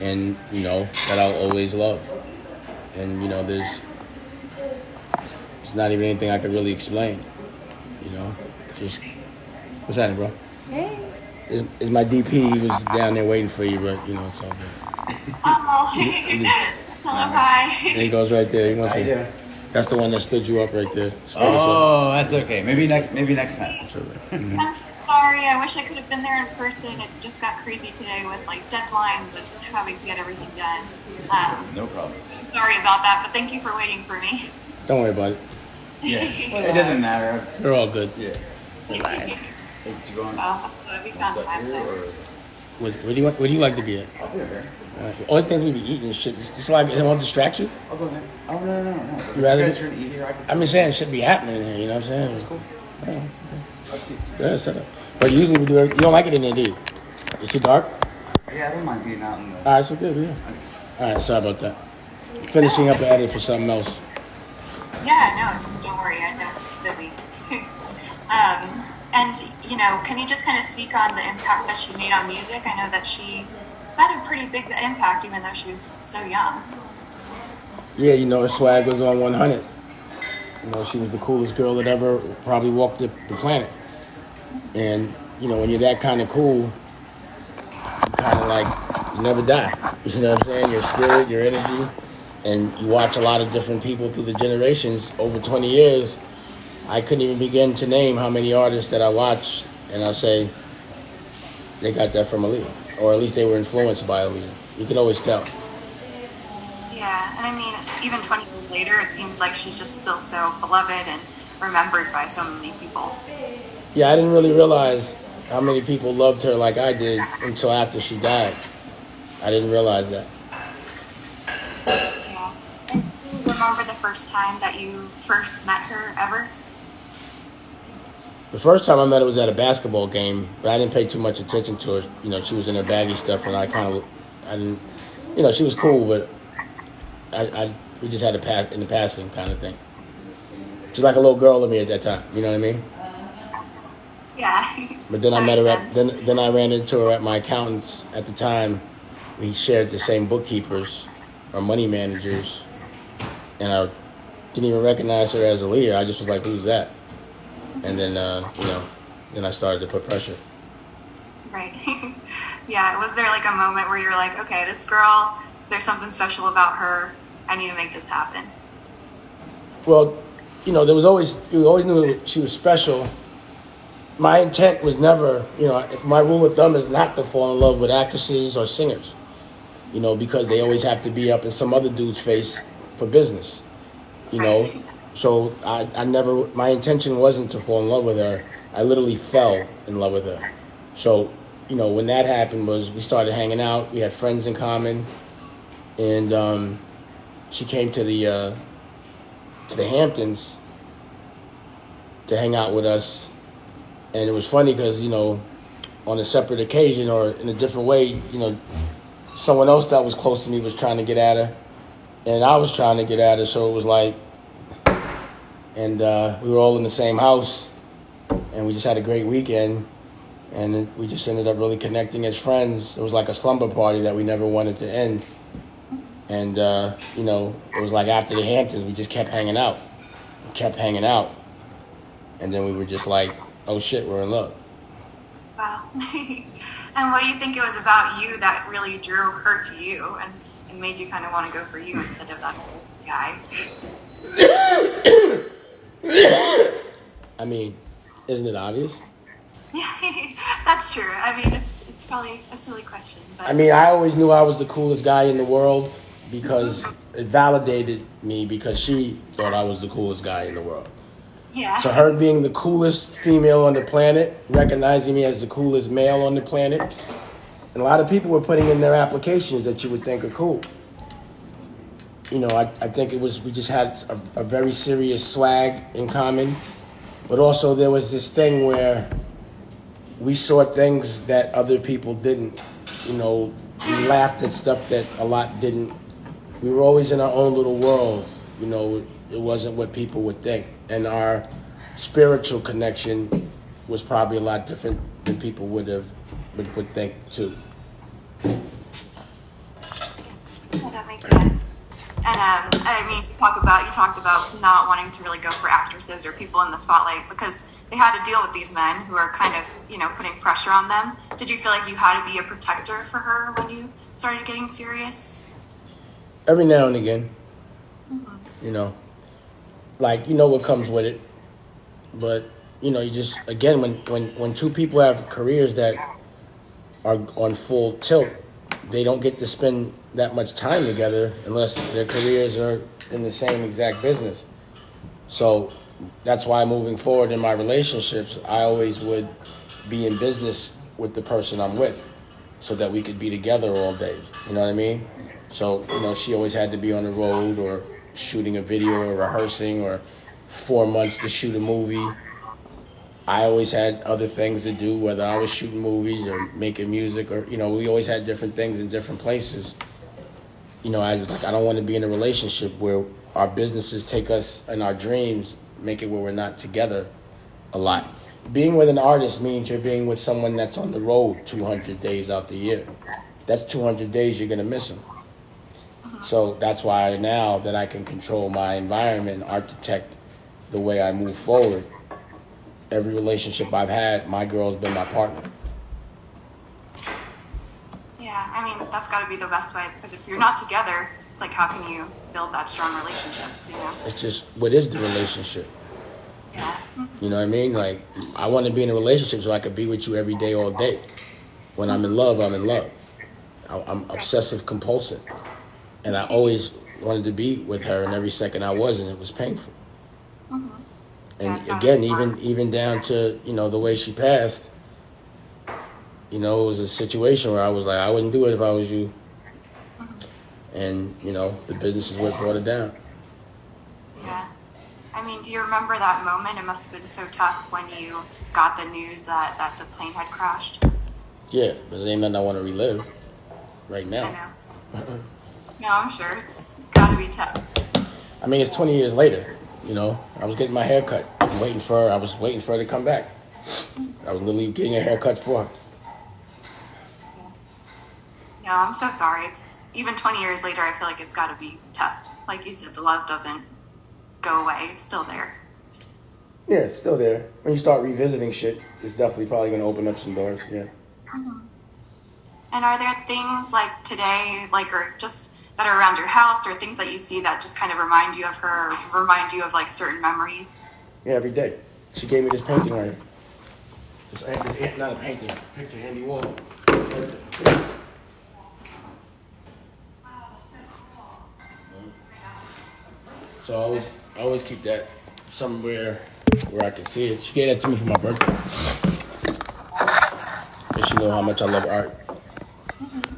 and that I'll always love. And there's not even anything I could really explain. Just what's happening, bro? Hey. Is my DP? He was down there waiting for you, but it's all good. Oh, tell him hi. There he goes right there. He wants How you to, doing? that's the one that stood you up right there. Oh, that's okay. Maybe next time. I'm so sorry. I wish I could have been there in person. It just got crazy today with like deadlines and having to get everything done. No problem. I'm sorry about that, but thank you for waiting for me. Don't worry about it. Yeah, it doesn't matter. They're all good. Yeah. Hey, did you go on? That'd be fun time though. What do you want? What do you like to be at? I'll be there. The only things we be eating and shit. It's just like it won't distract you. I'll go there. Oh no. If You rather guys be- are gonna eat here, I can. I'm just saying, shit be happening in here. You know what I'm saying? It's cool. Yeah. I'll see. Good setup. But usually we do it. You don't like it in there, do you? It's too dark. Yeah, I don't mind being out in the. All right, so good. Yeah. All right, sorry about that. Finishing up the edit for something else. Yeah, no, don't worry. I know it's busy. And can you just kind of speak on the impact that she made on music? I know that she had a pretty big impact, even though she was so young. Yeah, her swag was on 100. She was the coolest girl that ever probably walked the planet. And, when you're that kind of cool, you kind of like, you never die. You know what I'm saying? Your spirit, your energy. And you watch a lot of different people through the generations. Over 20 years, I couldn't even begin to name how many artists that I watch, and I'll say they got that from Aaliyah. Or at least they were influenced by Aaliyah. You can always tell. Yeah, and I mean, even 20 years later, it seems like she's just still so beloved and remembered by so many people. Yeah, I didn't really realize how many people loved her like I did until after she died. I didn't realize that. Yeah. And do you remember the first time that you first met her ever? The first time I met her was at a basketball game, but I didn't pay too much attention to her. She was in her baggy stuff, and I didn't, she was cool, but we just had a pass in the passing kind of thing. She's like a little girl to me at that time. You know what I mean? Yeah. But then I That met her makes sense. then I ran into her at my accountant's at the time. We shared the same bookkeepers or money managers, and I didn't even recognize her as Aaliyah. I just was like, "Who's that?" And then then I started to put pressure. Right. Yeah. Was there like a moment where you're like, okay, this girl, there's something special about her. I need to make this happen. Well, there was always you always knew she was special. My intent was never, my rule of thumb is not to fall in love with actresses or singers, because they always have to be up in some other dude's face for business, Right. So I never, my intention wasn't to fall in love with her. I literally fell in love with her. So, when that happened was we started hanging out. We had friends in common, and she came to the Hamptons to hang out with us. And it was funny because, on a separate occasion or in a different way, someone else that was close to me was trying to get at her. And I was trying to get at her, so it was like, and we were all in the same house. And we just had a great weekend. And we just ended up really connecting as friends. It was like a slumber party that we never wanted to end. And, it was like after the Hamptons, we just kept hanging out. And then we were just like, oh shit, we're in love. Wow. And what do you think it was about you that really drew her to you and made you kind of want to go for you instead of that old guy? I mean, isn't it obvious? That's true. I mean, it's probably a silly question, but I mean, I always knew I was the coolest guy in the world because it validated me because she thought I was the coolest guy in the world. yeah. So her being the coolest female on the planet, recognizing me as the coolest male on the planet, and a lot of people were putting in their applications that you would think are cool. I think we just had a very serious swag in common, but also there was this thing where we saw things that other people didn't. We laughed at stuff that a lot didn't. We were always in our own little world. It wasn't what people would think. And our spiritual connection was probably a lot different than people would think too. that makes sense. And I mean, you talked about not wanting to really go for actresses or people in the spotlight because they had to deal with these men who are kind of, putting pressure on them. Did you feel like you had to be a protector for her when you started getting serious? Every now and again, Mm-hmm. what comes with it. But, you just, again, when two people have careers that are on full tilt, they don't get to spend that much time together unless their careers are in the same exact business. So that's why moving forward in my relationships, I always would be in business with the person I'm with so that we could be together all day. You know what I mean? So, she always had to be on the road or shooting a video or rehearsing or 4 months to shoot a movie. I always had other things to do, whether I was shooting movies or making music or, we always had different things in different places. I don't want to be in a relationship where our businesses take us and our dreams make it where we're not together a lot. Being with an artist means you're being with someone that's on the road 200 days out the year. That's 200 days you're going to miss them. So that's why now that I can control my environment and architect the way I move forward, every relationship I've had, my girl's been my partner. Yeah, I mean, that's got to be the best way because if you're not together, it's like how can you build that strong relationship, It's just, what is the relationship? Yeah. You know what I mean? Like, I want to be in a relationship so I could be with you every day, all day. When I'm in love, I'm in love. I'm obsessive compulsive. And I always wanted to be with her, and every second I wasn't, it was painful. Mm-hmm. And Yeah, again, even down to, the way she passed, it was a situation where I was like, I wouldn't do it if I was you. Mm-hmm. And, the business is what brought it down. Yeah. I mean, do you remember that moment? It must have been so tough when you got the news that the plane had crashed. Yeah, but it ain't nothing I want to relive right now. I know. No, I'm sure. It's got to be tough. I mean, it's 20 years later, I was getting my hair cut. I was waiting for her to come back. I was literally getting a haircut for her. No, I'm so sorry. It's even 20 years later, I feel like it's got to be tough. Like you said, the love doesn't go away. It's still there. Yeah, it's still there. When you start revisiting shit, it's definitely probably going to open up some doors, yeah. Mm-hmm. And are there things like today, or just that are around your house or things that you see that just kind of remind you of her, or remind you of certain memories? Yeah, every day. She gave me this painting right here. Not a painting, a picture, Andy Warhol. So I always keep that somewhere where I can see it. She gave that to me for my birthday. And she know how much I love art. Mm-hmm.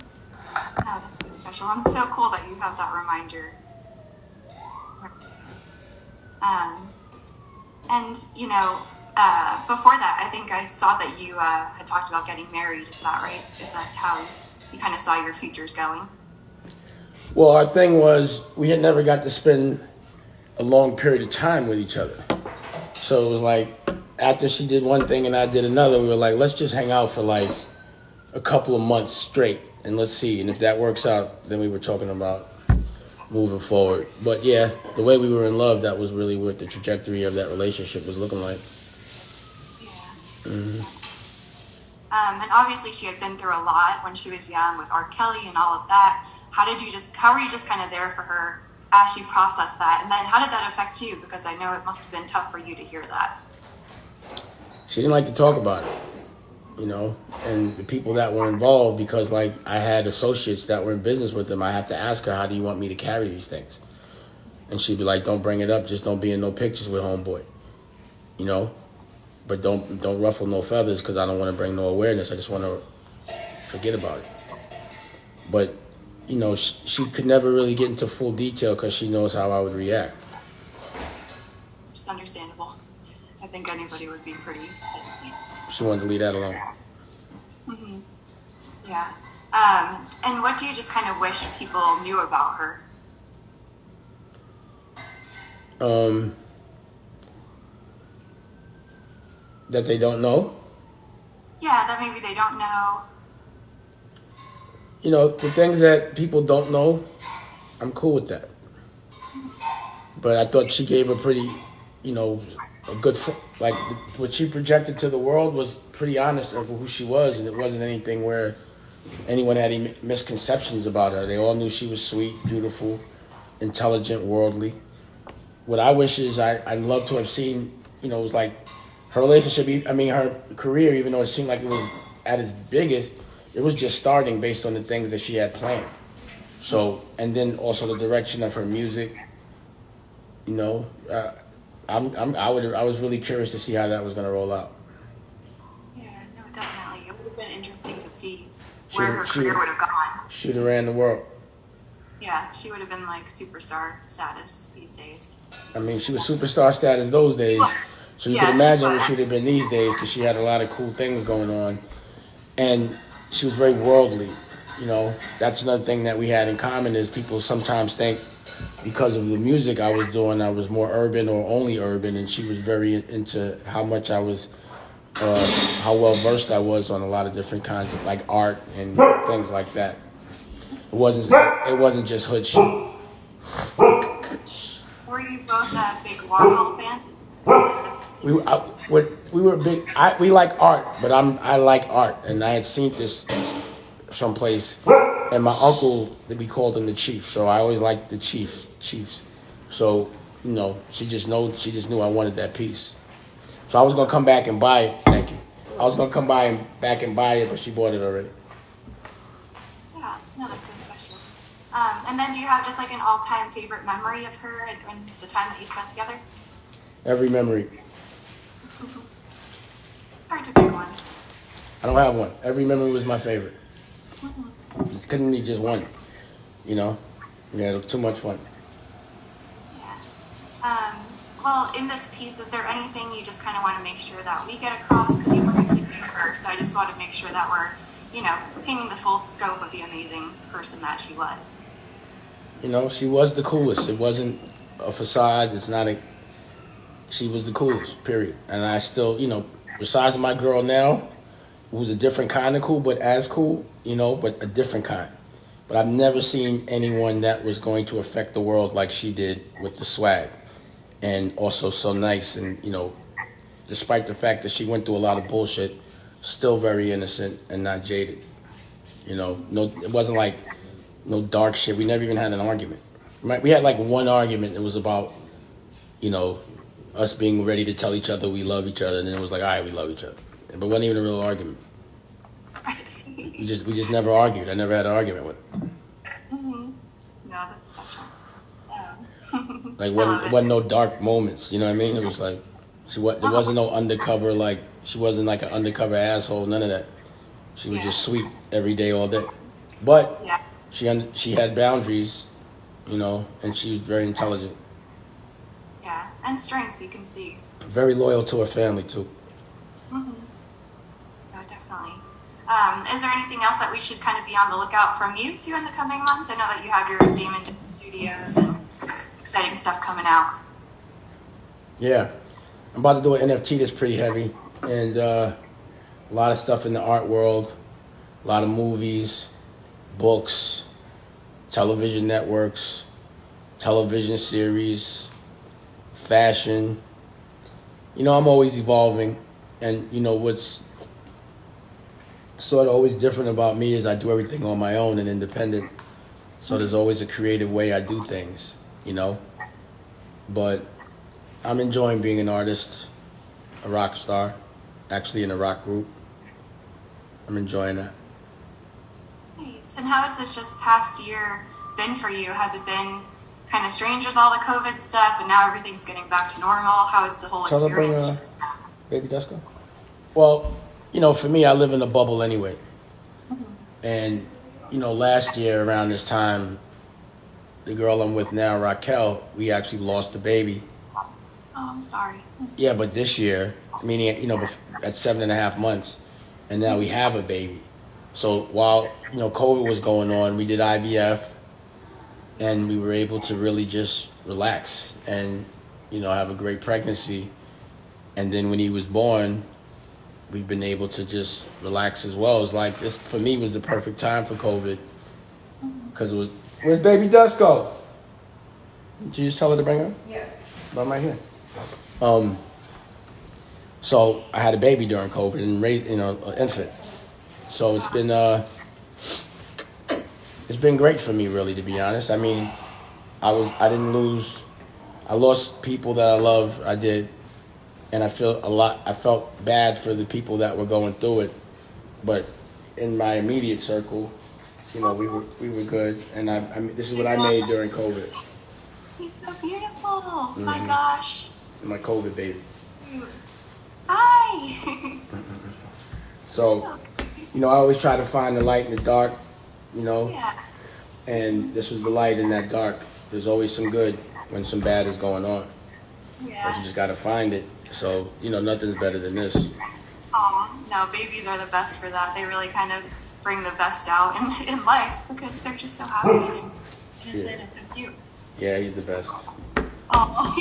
Oh, that's so special. And so cool that you have that reminder. And before that, I think I saw that you had talked about getting married. Is that right? Is that how you kind of saw your futures going? Well, our thing was we had never got to spend a long period of time with each other. So it was like after she did one thing and I did another, we were like, let's just hang out for a couple of months straight and let's see. And if that works out, then we were talking about moving forward. But yeah, the way we were in love, that was really what the trajectory of that relationship was looking like. Yeah. Mm-hmm. And obviously she had been through a lot when she was young with R. Kelly and all of that. How were you just kind of there for her as she processed that? And then how did that affect you? Because I know it must have been tough for you to hear that. She didn't like to talk about it, and the people that were involved, because I had associates that were in business with them, I have to ask her, how do you want me to carry these things? And she'd be like, don't bring it up, just don't be in no pictures with homeboy, but don't ruffle no feathers because I don't want to bring no awareness. I just want to forget about it. But she could never really get into full detail because she knows how I would react. It's understandable. I think anybody would be pretty. She wanted to leave that alone. Mm-hmm. Yeah. And what do you just kind of wish people knew about her? That they don't know? Yeah, that maybe they don't know. The things that people don't know I'm cool with that. But I thought she gave a pretty, you know, a good, like what she projected to the world was pretty honest of who she was, and it wasn't anything where anyone had any misconceptions about her. They all knew she was sweet, beautiful, intelligent, worldly. What I wish is I'd love to have seen, you know, it was like her relationship, I mean, her career, even though it seemed like it was at its biggest, it was just starting based on the things that she had planned. So, and then also the direction of her music, you know, I was really curious to see how that was going to roll out. Yeah, no, definitely. It would have been interesting to see She where would- her she career would- would have gone. She'd have ran the world. Yeah, she would have been like superstar status these days. I mean, she was superstar status those days. So you Yeah, can imagine she what was. she would have been these days because she had a lot of cool things going on. And she was very worldly. You know, that's another thing that we had in common is people sometimes think because of the music I was doing, I was more urban or only urban. And she was very into how much I was, how well versed I was on a lot of different kinds of like art and things like that. It wasn't just hood shit. Were you both big Warhol fans? We were big. We like art, but I like art, and I had seen this someplace, and my uncle, we called him the Chief, so I always liked the Chiefs. So you know, she just knew I wanted that piece. So I was gonna come back and buy it. Thank you. I was gonna come back and buy it, but she bought it already. Yeah, no, that's so special. And then do you have just like an all-time favorite memory of her and the time that you spent together? Every memory. Hard to pick one. I don't have one. Every memory was my favorite. Just couldn't be just one. You know, yeah, it was too much fun. Yeah. Well, in this piece, is there anything you just kind of want to make sure that we get across? Because you obviously came first, so I just want to make sure that we're, you know, painting the full scope of the amazing person that she was. You know, she was the coolest. It wasn't a facade. She was the coolest, period. And I still, you know, besides my girl now, who's a different kind of cool, but as cool, you know, but a different kind. But I've never seen anyone that was going to affect the world like she did with the swag. And also so nice. And, you know, despite the fact that she went through a lot of bullshit, still very innocent and not jaded. You know, no, it wasn't like no dark shit. We never even had an argument. We had like one argument. It was about, you know, us being ready to tell each other we love each other, and then it was like, all right, we love each other. But it wasn't even a real argument. We just never argued. I never had an argument with her. Mm-hmm. No, that's special. Like, it wasn't no dark moments. You know what I mean? It was like, there wasn't no undercover, like, she wasn't like an undercover asshole, none of that. She was just sweet every day, all day. But Yeah. she had boundaries, you know, and she was very intelligent. Yeah, and strength, you can see. Very loyal to her family, too. Mm-hmm. No, definitely. Is there anything else that we should kind of be on the lookout from you two in the coming months? I know that you have your Damon Studios and exciting stuff coming out. Yeah. I'm about to do an NFT that's pretty heavy. And a lot of stuff in the art world. A lot of movies, books, television networks, television series, fashion. You know, I'm always evolving. And, you know, what's sort of always different about me is I do everything on my own and independent. So there's always a creative way I do things, you know. But I'm enjoying being an artist, a rock star, actually in a rock group. I'm enjoying that. Nice. And how has this just past year been for you? Has it been kind of strange with all the COVID stuff and now everything's getting back to normal? How is the whole Tell her bring experience? Baby Dusko. Well, you know, for me, I live in a bubble anyway. And, you know, last year around this time, the girl I'm with now, Raquel, we actually lost a baby. Oh, I'm sorry. Yeah, but this year, meaning, you know, at 7.5 months, and now we have a baby. So while, you know, COVID was going on, we did IVF, and we were able to really just relax and, you know, have a great pregnancy. And then when he was born, we've been able to just relax as well. It's like this, for me, was the perfect time for COVID because Where's baby Dust go? Did you just tell her to bring her? Yeah. I'm right here. So I had a baby during COVID and raised, an infant. So it's been great for me, really, to be honest. I mean, I lost people that I love. I did, and I felt bad for the people that were going through it, but in my immediate circle, we were good. And this is what I made during COVID. He's so beautiful. Oh my gosh. My COVID baby. Hi. So, I always try to find the light in the dark, Yeah. and this was the light in that dark. There's always some good when some bad is going on. But Yeah. you just got to find it. So, nothing's better than this. Oh, no, babies are the best for that. They really kind of bring the best out in life because they're just so happy and innocent and so cute. Yeah, he's the best. Oh,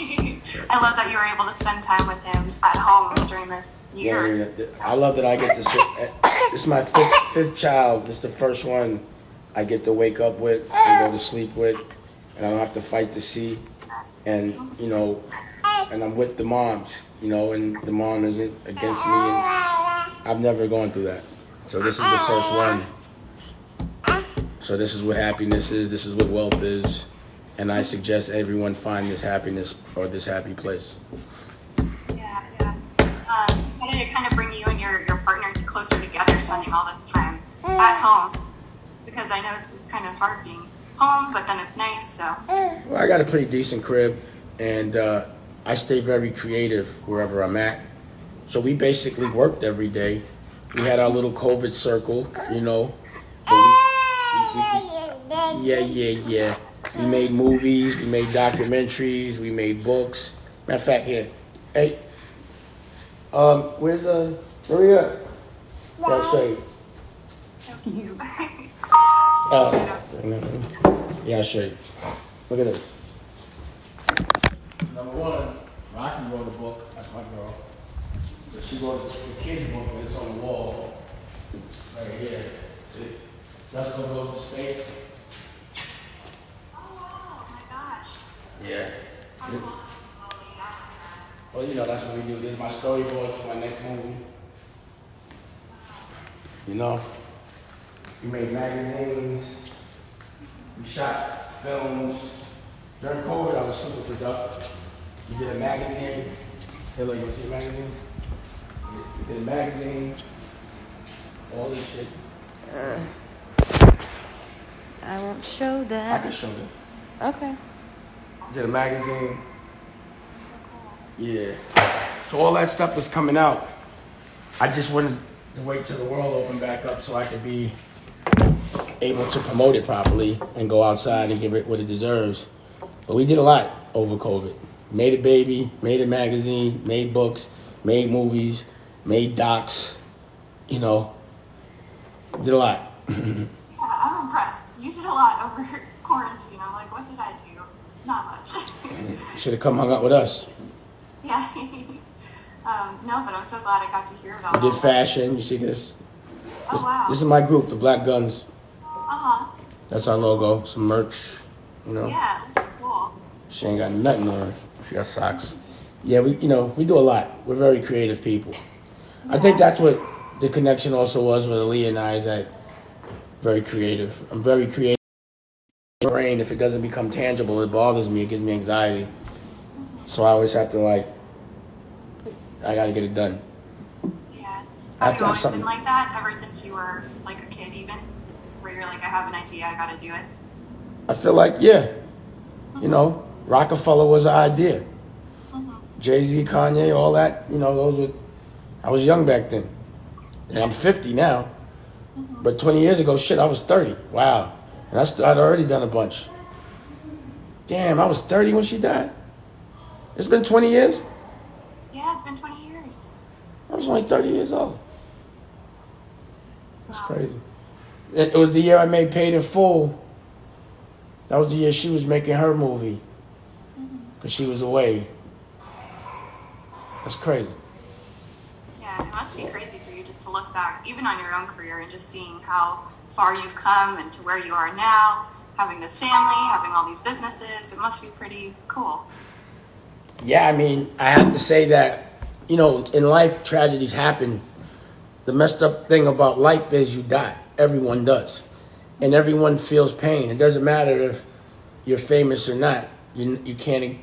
I love that you were able to spend time with him at home during this year. Yeah, I love that I get this. This is my fifth child. This is the first one I get to wake up with and go to sleep with, and I don't have to fight to see. And and I'm with the moms, and the mom isn't against me. And I've never gone through that, so this is the first one. So this is what happiness is. This is what wealth is. And I suggest everyone find this happiness or this happy place. Yeah. How did it kind of bring you and your partner closer together, spending all this time at home? Because I know it's kind of hard being home, but then it's nice, so. Well, I got a pretty decent crib, and I stay very creative wherever I'm at. So we basically worked every day. We had our little COVID circle, But yeah. We made movies, we made documentaries, we made books. Matter of fact, here. Hey. Where's Maria? I'll show you. So cute. Yeah, I'll show you. Look at this. Number one, Rocky wrote a book. That's my girl. But she wrote the kid's book, but it's on the wall. Right here. See? Dustin goes to space. Yeah. Well, that's what we do. This is my storyboard for my next movie. We made magazines. We shot films. During COVID, I was super productive. We did a magazine. Hey, look, you want to see a magazine? We did a magazine. All this shit. I won't show I that. can show them. Okay. Did a magazine. Yeah. So all that stuff was coming out. I just wanted to wait till the world opened back up so I could be able to promote it properly and go outside and give it what it deserves. But we did a lot over COVID. Made a baby, made a magazine, made books, made movies, made docs, Did a lot. Yeah, I'm impressed. You did a lot over quarantine. I'm like, what did I do? Not much. Should have come hung out with us. Yeah. No, but I'm so glad I got to hear about We all did that. fashion. You see this? Oh, wow. This is my group, the Black Guns. Uh-huh. That's our logo. Some merch, Yeah, that's cool. She ain't got nothing on her. She got socks. Yeah, we do a lot. We're very creative people. I think that's what the connection also was with Aaliyah and I, is that very creative. I'm very creative. My brain, if it doesn't become tangible, it bothers me. It gives me anxiety. So I always have to I got to get it done. Yeah. I have Have to you have always something. been like that ever since you were like a kid even? Where you're like, I have an idea, I gotta do it? I feel like, yeah, Rockefeller was an idea. Jay-Z, Kanye, all that, those were, I was young back then. And I'm 50 now. But 20 years ago, I was 30. Wow. And I'd already done a bunch. Damn, I was 30 when she died? It's been 20 years? Yeah, it's been 20 years. I was only 30 years old. That's Wow. crazy. It was the year I made Paid in Full. That was the year she was making her movie. Because she was away. That's crazy. Yeah, it must be crazy for you just to look back, even on your own career, and just seeing how far you've come and to where you are now, having this family, having all these businesses. It must be pretty cool. Yeah, I mean, I have to say that, you know, in life, tragedies happen. The messed up thing about life is you die. Everyone does. And everyone feels pain. It doesn't matter if you're famous or not. You can't,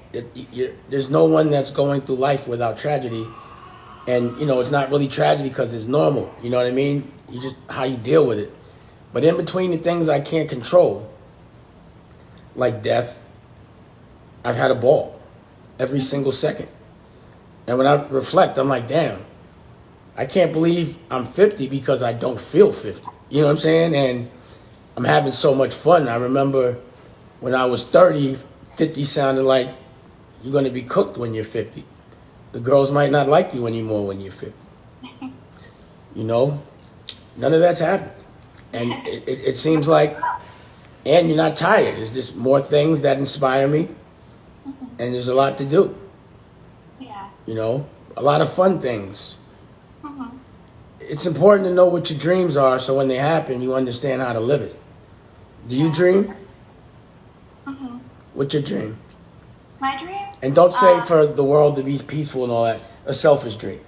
there's no one that's going through life without tragedy. And, you know, it's not really tragedy because it's normal. You know what I mean? You just, how you deal with it. But in between the things I can't control, like death, I've had a ball every single second. And when I reflect, I'm like, damn, I can't believe I'm 50 because I don't feel 50. You know what I'm saying? And I'm having so much fun. I remember when I was 30, 50 sounded like you're going to be cooked when you're 50. The girls might not like you anymore when you're 50. You know, none of that's happened. And it seems like, and you're not tired. There's just more things that inspire me. And there's a lot to do. Yeah. You know, a lot of fun things. It's important to know what your dreams are so when they happen, you understand how to live it. Do you dream? What's your dream? My dream? And don't say for the world to be peaceful and all that. A selfish dream.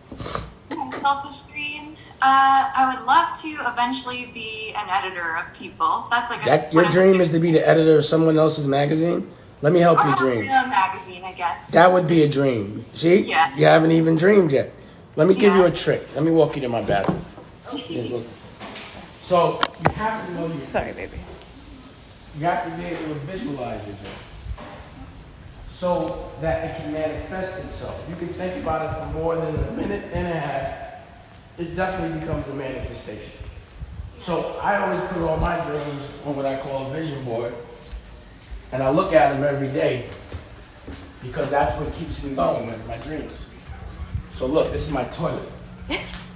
Selfish dream. I would love to eventually be an editor of People. That's like Your dream is to be the editor of someone else's magazine? Let me help you dream. A magazine, I guess. That would be a dream. See? Yeah. You haven't even dreamed yet. Let me give Yeah. you a trick. Let me walk you to my bathroom. So you have to know your Sorry, baby. You have to be able to visualize your dream so that it can manifest itself. You can think about it for more than a minute and a half. It definitely becomes a manifestation. So I always put all my dreams on what I call a vision board, and I look at them every day because that's what keeps me going with my dreams. So look, this is my toilet.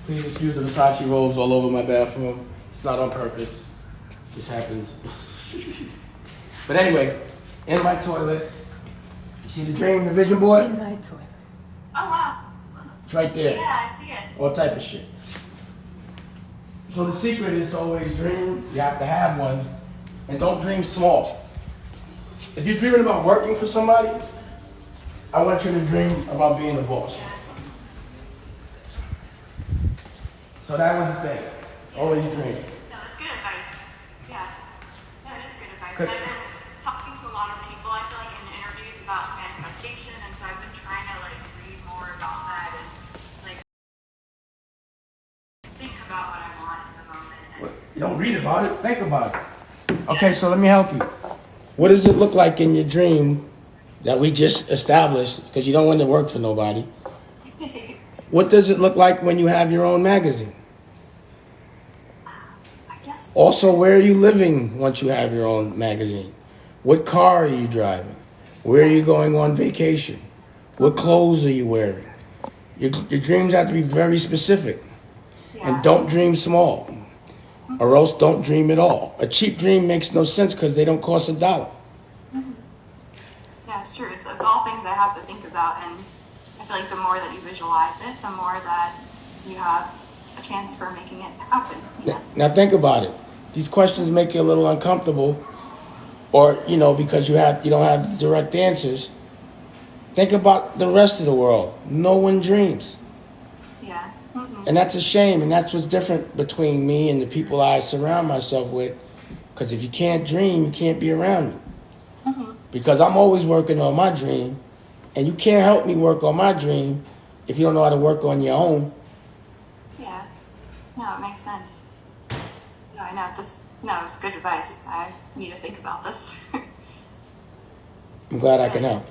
Please excuse the Versace robes all over my bathroom. It's not on purpose. It just happens. But anyway, in my toilet, you see the dream, the vision board? In my toilet. Oh, wow. It's right there. Yeah, I see it. All type of shit. So the secret is to always dream. You have to have one. And don't dream small. If you're dreaming about working for somebody, I want you to dream about being the boss. So that was the thing. Always dream. No, it's good advice. Yeah. No, it is good advice. Good. I've been talking to a lot of people, I feel like, in interviews about manifestation, and so I've been trying to, like, read more about that and, like, think about what I want in the moment. And You don't read about it, think about it. Okay, so let me help you. What does it look like in your dream that we just established, because you don't want to work for nobody? What does it look like when you have your own magazine? I guess Also, where are you living once you have your own magazine? What car are you driving? Where are you going on vacation? What clothes are you wearing? Your dreams have to be very specific. And don't dream small. Or else don't dream at all. A cheap dream makes no sense because they don't cost $1. Yeah, it's true. It's all things I have to think about, and I feel like the more that you visualize it, the more that you have a chance for making it happen. You know? Now think about it. These questions make you a little uncomfortable, or because you don't have direct answers. Think about the rest of the world. No one dreams. Yeah. And that's a shame, and that's what's different between me and the people I surround myself with. Because if you can't dream, you can't be around me. Because I'm always working on my dream, and you can't help me work on my dream if you don't know how to work on your own. Yeah. No, it makes sense. No, I know. It's good advice. I need to think about this. I'm glad I can help.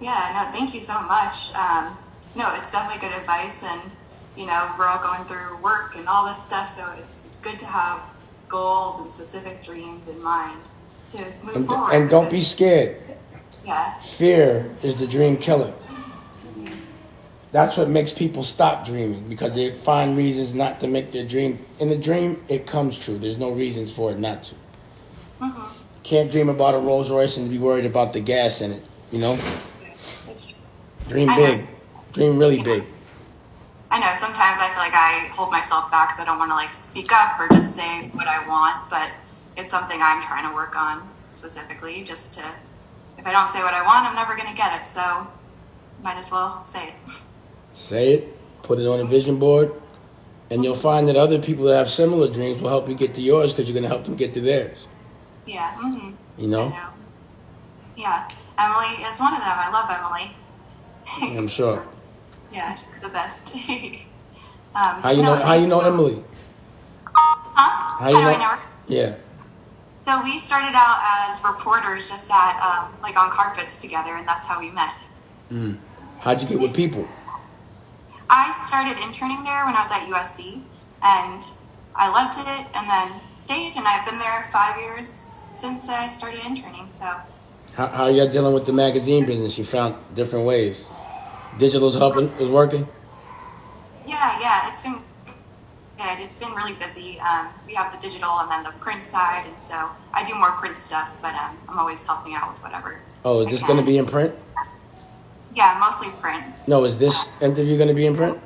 Yeah, no, thank you so much. No, it's definitely good advice, and we're all going through work and all this stuff, so it's good to have goals and specific dreams in mind to move forward. And don't be scared. Yeah. Fear is the dream killer. That's what makes people stop dreaming, because they find reasons not to make their dream. In the dream, it comes true. There's no reasons for it not to. Can't dream about a Rolls Royce and be worried about the gas in it, Dream I big. know. Dream really big. I know sometimes I feel like I hold myself back because I don't want to speak up or just say what I want, but it's something I'm trying to work on. specifically, just to, if I don't say what I want, I'm never going to get it. So might as well say it. Say it, put it on a vision board, and you'll find that other people that have similar dreams will help you get to yours because you're going to help them get to theirs. Yeah. Mm-hmm. You know? I know. Yeah. Emily is one of them. I love Emily. I'm sure. Yeah, she's the best. How you know Emily? Huh? How you know? I know her? Yeah. So we started out as reporters, just at like on carpets together, and that's how we met. How'd you get with people? I started interning there when I was at USC, and I loved it, and then stayed, and I've been there 5 years since I started interning. So How you dealing with the magazine business? You found different ways. Digital's helping, is working. yeah, it's been good. It's been really busy. We have the digital and then the print side, and so I do more print stuff, but I'm always helping out with whatever. Oh, is I this can. going to be in print? Yeah, mostly print. No, is this interview going to be in print?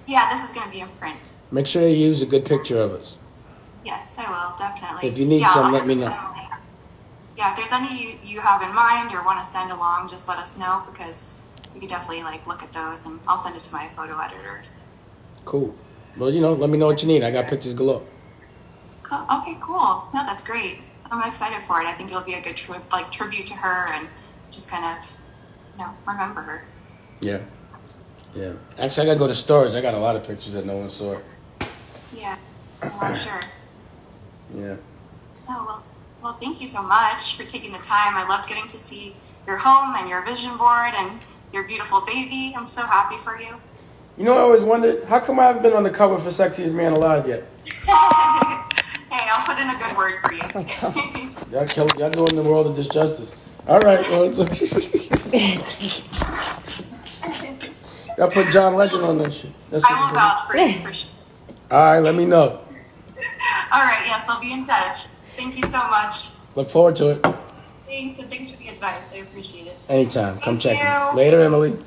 Yeah, this is going to be in print. Make sure you use a good picture of us. Yes, I will, definitely. If you need yeah, some, I'll let me send know. Emily. Yeah, if there's any you have in mind or want to send along, just let us know, because we could definitely like look at those, and I'll send it to my photo editors. Cool. Well, let me know what you need. I got pictures galore. Cool. Okay, cool. No, that's great. I'm excited for it. I think it'll be a good tribute to her, and just kind of, remember her. Yeah. Yeah. Actually, I got to go to storage. I got a lot of pictures that no one saw. Yeah, I'm sure. Yeah. Oh, well, thank you so much for taking the time. I loved getting to see your home and your vision board and your beautiful baby. I'm so happy for you. I always wondered, how come I haven't been on the cover for Sexiest Man Alive yet? Hey, I'll put in a good word for you. Y'all doing the world a disjustice. All right. Well, y'all put John Legend on that shit. That's I will vouch for you for sure. All right, let me know. All right, yes, I'll be in touch. Thank you so much. Look forward to it. Thanks, and thanks for the advice. I appreciate it. Anytime. Come Thank check me. you. Later, Emily.